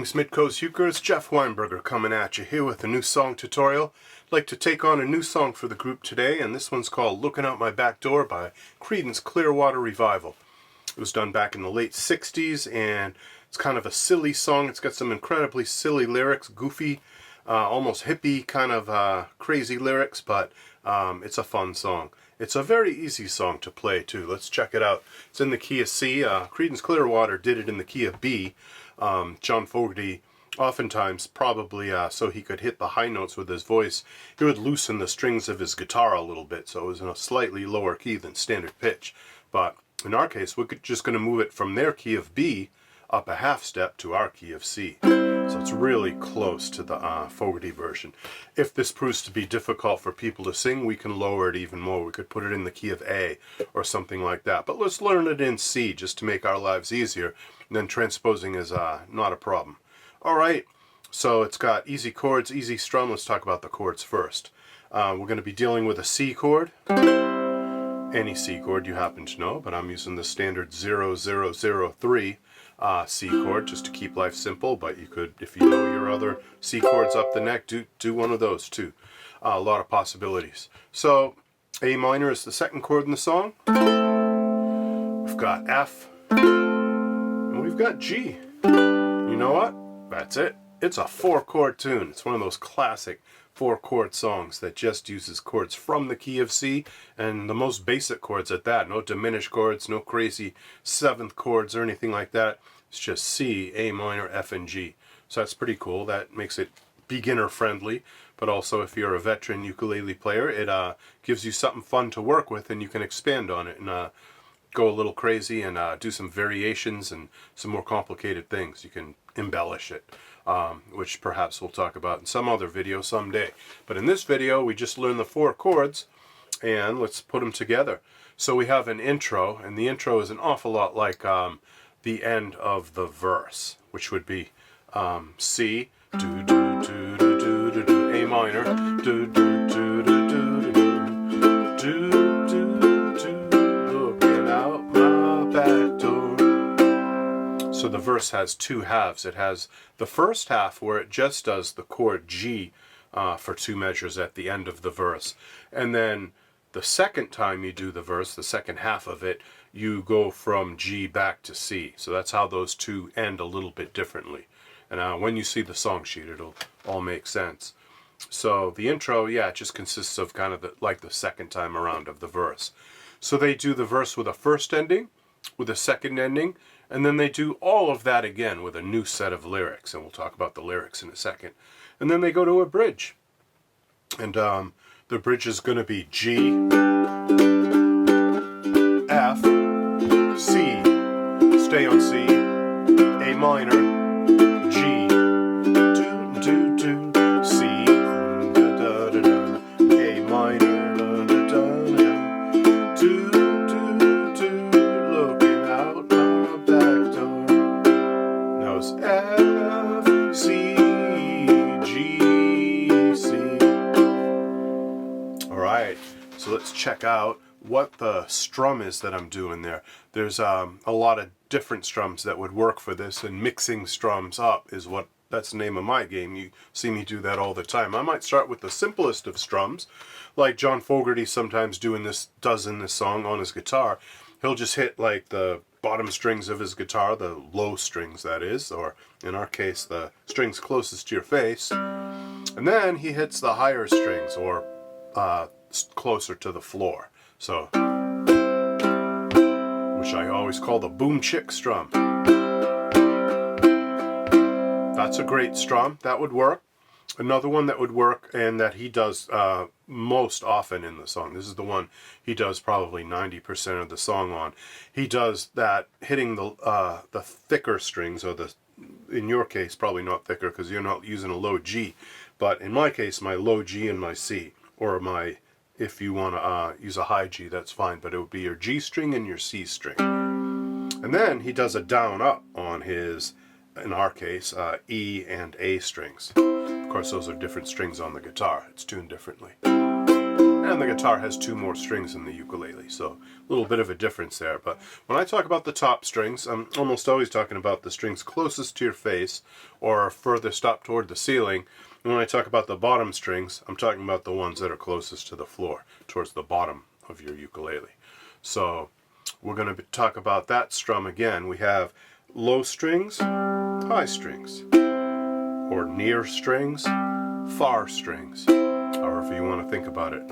Greetings Midcoast Euchers, Jeff Weinberger coming at you here with a new song tutorial. I'd like to take on a new song for the group today, and this one's called Looking Out My Back Door by Creedence Clearwater Revival. It was done back in the late 60s, and it's kind of a silly song. It's got some incredibly silly lyrics, goofy, almost hippie kind of crazy lyrics, but it's a fun song. It's a very easy song to play too. Let's check it out. It's in the key of C. Creedence Clearwater did it in the key of B. John Fogerty, oftentimes, probably so he could hit the high notes with his voice, he would loosen the strings of his guitar a little bit, so it was in a slightly lower key than standard pitch. But in our case, we're just going to move it from their key of B up a half step to our key of C. So it's really close to the Fogerty version. If this proves to be difficult for people to sing, we can lower it even more. We could put it in the key of A or something like that. But let's learn it in C just to make our lives easier. And then transposing is not a problem. Alright, so it's got easy chords, easy strum. Let's talk about the chords first. We're going to be dealing with a C chord. Any C chord you happen to know, but I'm using the standard 0003 C chord just to keep life simple, but you could, if you know your other C chords up the neck, do one of those too. A lot of possibilities. So A minor is the second chord in the song. We've got F, and we've got G. You know what? That's it. It's a 4-chord tune. It's one of those classic 4-chord songs that just uses chords from the key of C, and the most basic chords at that. No diminished chords, no crazy 7th chords or anything like that. It's just C, A minor, F, and G. So that's pretty cool. That makes it beginner friendly, but also if you're a veteran ukulele player, it gives you something fun to work with, and you can expand on it and go a little crazy and do some variations and some more complicated things. You can embellish it, which perhaps we'll talk about in some other video someday. But in this video, we just learned the 4 chords, and let's put them together. So we have an intro, and the intro is an awful lot like the end of the verse, which would be C, do do do do do do do, A minor, do do do do do do do do do, looking out my back door. So the verse has 2 halves. It has the first half where it just does the chord G for 2 measures at the end of the verse, and then the second time you do the verse, the second half of it, you go from G back to C. So that's how those 2 end a little bit differently. And when you see the song sheet, it'll all make sense. So the intro, yeah, it just consists of kind of like the second time around of the verse. So they do the verse with a first ending, with a second ending, and then they do all of that again with a new set of lyrics. And we'll talk about the lyrics in a second. And then they go to a bridge. And the bridge is going to be G, F, C, stay on C, A minor, G, do, do, do, C, da, da, da, da, A minor, da, da, da, da, do, do, do, looking out my back door. Now it's F, C, G, C. Alright, so let's check out what the strum is that I'm doing there. There's a lot of different strums that would work for this, and mixing strums up is that's the name of my game. You see me do that all the time. I might start with the simplest of strums, like John Fogerty sometimes does in this song on his guitar. He'll just hit like the bottom strings of his guitar, the low strings that is, or in our case the strings closest to your face, and then he hits the higher strings, or closer to the floor. So, which I always call the boom chick strum. That's a great strum. That would work. Another one that would work, and that he does most often in the song. This is the one he does probably 90% of the song on. He does that hitting the thicker strings, or in your case probably not thicker because you're not using a low G, but in my case my low G and my C, or my, if you want to use a high G, that's fine, but it would be your G string and your C string. And then he does a down up on his, in our case, E and A strings. Of course, those are different strings on the guitar. It's tuned differently. And And the guitar has 2 more strings than the ukulele, so a little bit of a difference there. But when I talk about the top strings, I'm almost always talking about the strings closest to your face or furthest up toward the ceiling. And when I talk about the bottom strings, I'm talking about the ones that are closest to the floor, towards the bottom of your ukulele. So we're going to talk about that strum again. We have low strings, high strings, or near strings, far strings, however you want to think about it.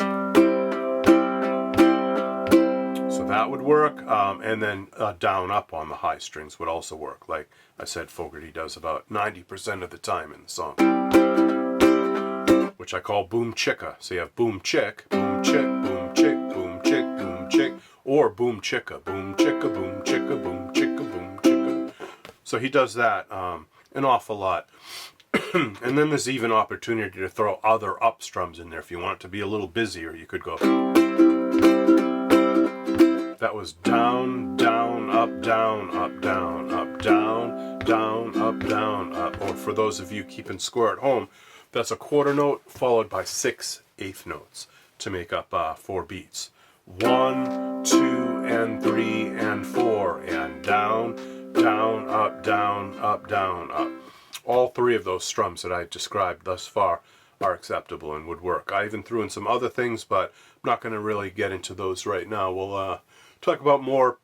So that would work, and then down up on the high strings would also work, like I said Fogerty does about 90% of the time in the song, which I call boom chicka. So you have boom chick, boom chick, boom chick, boom chick, boom chick, or boom chicka, boom chicka, boom chicka, boom chicka, boom chicka. So he does that an awful lot. And then there's even opportunity to throw other up strums in there. If you want it to be a little busier, you could go. That was down, down, up, down, up, down, up, down, down, up, down, up. Or for those of you keeping score at home, that's a quarter note followed by 6 eighth notes to make up 4 beats. 1, 2, and 3, and 4, and down, down, up, down, up, down, up. All 3 of those strums that I described thus far are acceptable and would work. I even threw in some other things, but I'm not going to really get into those right now. We'll talk about more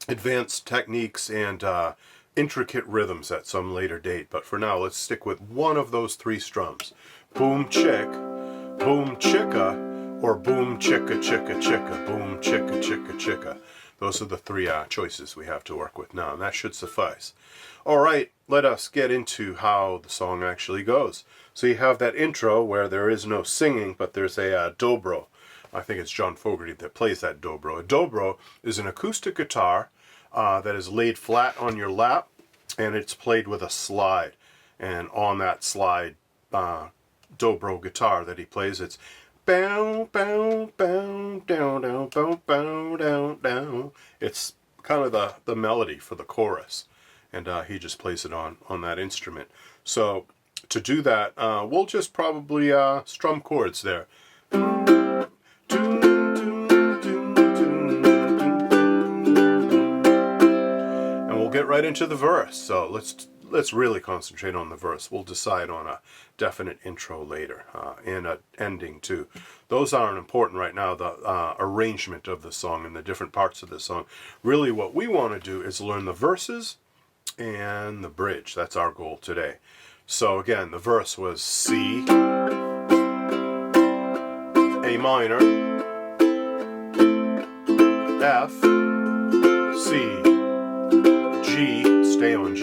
advanced techniques and intricate rhythms at some later date. But for now, let's stick with one of those 3 strums. Boom chick, boom chicka, or boom chicka chicka chicka, boom chicka chicka chicka. Those are the 3 choices we have to work with now, and that should suffice. All right, let us get into how the song actually goes. So you have that intro where there is no singing, but there's a dobro. I think it's John Fogerty that plays that dobro. A dobro is an acoustic guitar that is laid flat on your lap, and it's played with a slide. And on that slide dobro guitar that he plays, it's bow, bow, bow, down, down, bow, bow, down, down. It's kind of the melody for the chorus. And he just plays it on that instrument. So to do that, we'll just probably strum chords there. And we'll get right into the verse. So let's really concentrate on the verse. We'll decide on a definite intro later and an ending too. Those aren't important right now, the arrangement of the song and the different parts of the song. Really what we want to do is learn the verses and the bridge. That's our goal today. So again, the verse was C, A minor, F, C, G, stay on G,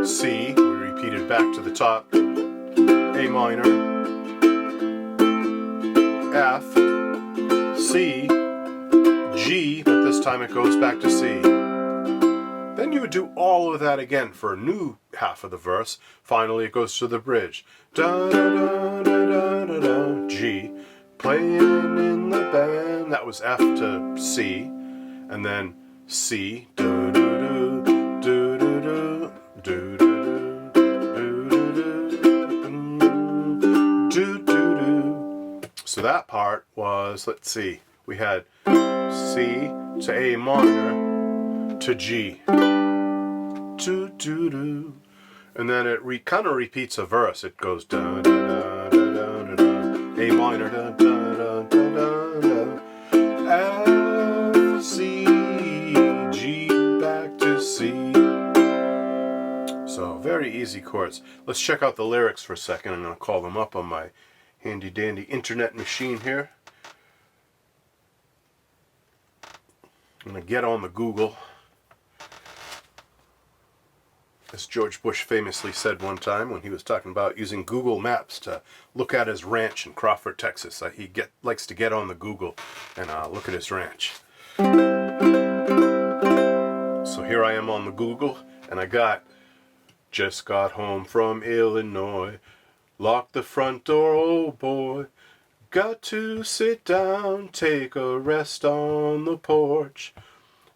C, we repeat it back to the top, A minor, F, C, G, but this time it goes back to C. Then you would do all of that again for a new half of the verse. Finally, it goes to the bridge. Da da da da da da da. G, playing in the band. That was F to C, and then C. Do do do do do do do do do do. So that part was, let's see, we had C to A minor to G, do do do, and then it kind of repeats a verse. It goes da da da da da da da, A minor da da da da da da, F C G back to C. So very easy chords. Let's check out the lyrics for a second. I'm going to call them up on my handy dandy internet machine here. I'm going to get on the Google. As George Bush famously said one time when he was talking about using Google Maps to look at his ranch in Crawford, Texas. He likes to get on the Google and look at his ranch. So here I am on the Google, and I just got home from Illinois, locked the front door, oh boy, got to sit down, take a rest on the porch,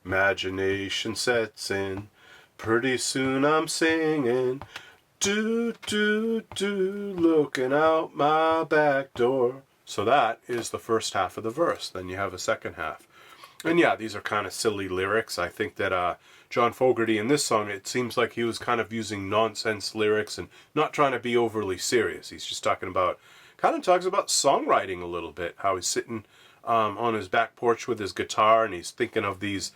imagination sets in. Pretty soon I'm singing, do, do, do, looking out my back door. So that is the first half of the verse. Then you have a second half. And yeah, these are kind of silly lyrics. I think that John Fogerty in this song, it seems like he was kind of using nonsense lyrics and not trying to be overly serious. He's just talking about, kind of talks about songwriting a little bit, how he's sitting on his back porch with his guitar and he's thinking of these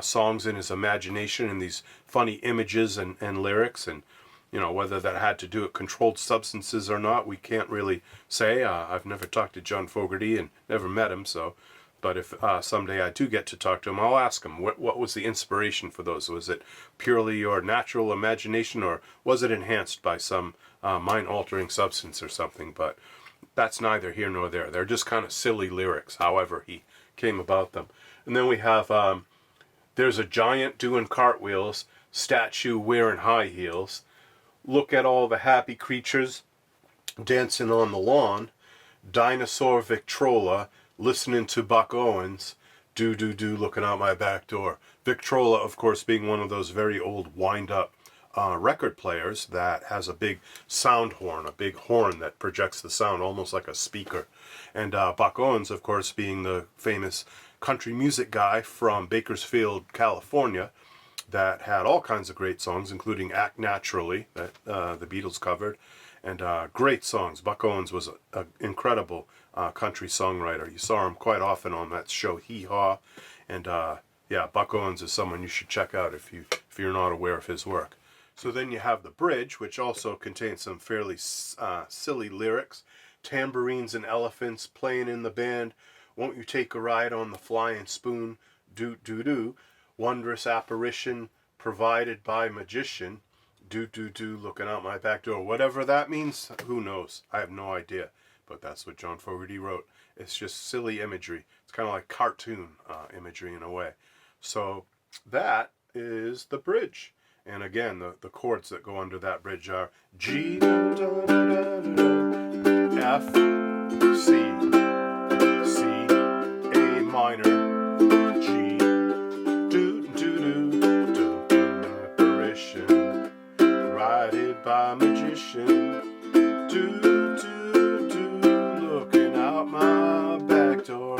songs in his imagination and these funny images and lyrics. And, you know, whether that had to do with controlled substances or not, we can't really say. I've never talked to John Fogerty and never met him, so... But if someday I do get to talk to him, I'll ask him, what was the inspiration for those? Was it purely your natural imagination, or was it enhanced by some mind-altering substance or something? But that's neither here nor there. They're just kind of silly lyrics, however he came about them. And then we have, there's a giant doing cartwheels, statue wearing high heels. Look at all the happy creatures dancing on the lawn. Dinosaur Victrola, listening to Buck Owens, do, looking out my back door. Victrola, of course, being one of those very old wind-up record players that has a big sound horn, a big horn that projects the sound almost like a speaker. And Buck Owens, of course, being the famous country music guy from Bakersfield, California, that had all kinds of great songs, including Act Naturally, that the Beatles covered, and great songs. Buck Owens was an incredible country songwriter. You saw him quite often on that show Hee Haw, and yeah, Buck Owens is someone you should check out if you're not aware of his work. So then you have the bridge, which also contains some fairly silly lyrics. Tambourines and elephants playing in the band. Won't you take a ride on the flying spoon? Do. Wondrous apparition provided by magician. Do, looking out my back door. Whatever that means, who knows? I have no idea. But that's what John Fogerty wrote. It's just silly imagery. It's kind of like cartoon imagery in a way. So that is the bridge. And again, the chords that go under that bridge are G, F, C, A minor, G, do, apparition, guided by magician, do, looking out my back door.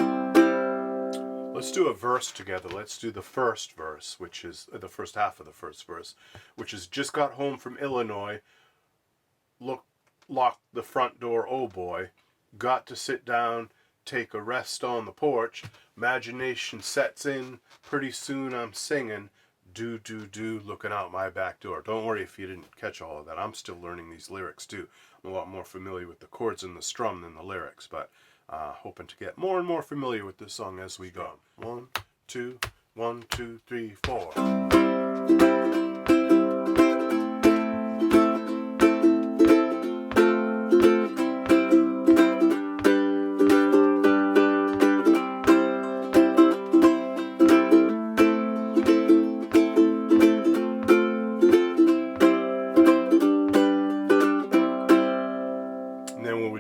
Let's do a verse together. Let's do the first verse, which is the first half of the first verse, which is just got home from Illinois, locked the front door, oh boy, got to sit down, take a rest on the porch, imagination sets in, pretty soon I'm singing, do, looking out my back door. Don't worry if you didn't catch all of that. I'm still learning these lyrics too. I'm a lot more familiar with the chords and the strum than the lyrics, but hoping to get more and more familiar with this song as we go. 1, 2, 1, 2, 3, 4.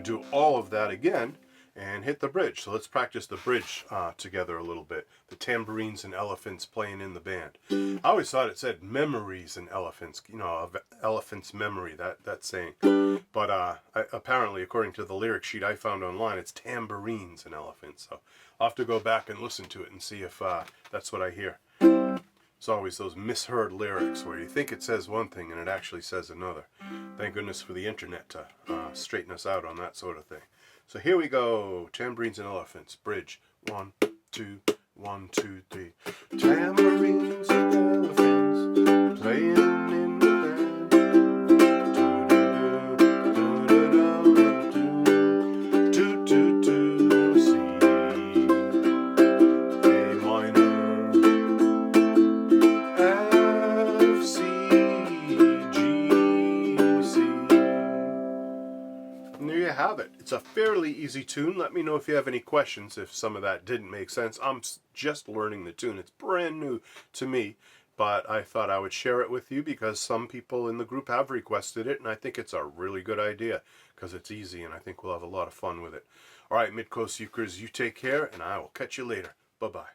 Do all of that again and hit the bridge. So let's practice the bridge together a little bit. The tambourines and elephants playing in the band. I always thought it said memories and elephants, you know, of elephant's memory, that saying. But apparently, according to the lyric sheet I found online, it's tambourines and elephants. So I'll have to go back and listen to it and see if that's what I hear. It's always those misheard lyrics where you think it says one thing and it actually says another. Thank goodness for the internet to straighten us out on that sort of thing. So here we go. Tambourines and elephants. Bridge. 1, 2, 1, 2, 3. Tambourines and elephants playing in the band. Do, C, A minor, F, C, G, C. And there you have it. It's a fairly easy tune. Let me know if you have any questions, if some of that didn't make sense. I'm just learning the tune. It's brand new to me, but I thought I would share it with you because some people in the group have requested it, and I think it's a really good idea because it's easy, and I think we'll have a lot of fun with it. All right, Mid-Coast Ukers, you take care, and I will catch you later. Bye-bye.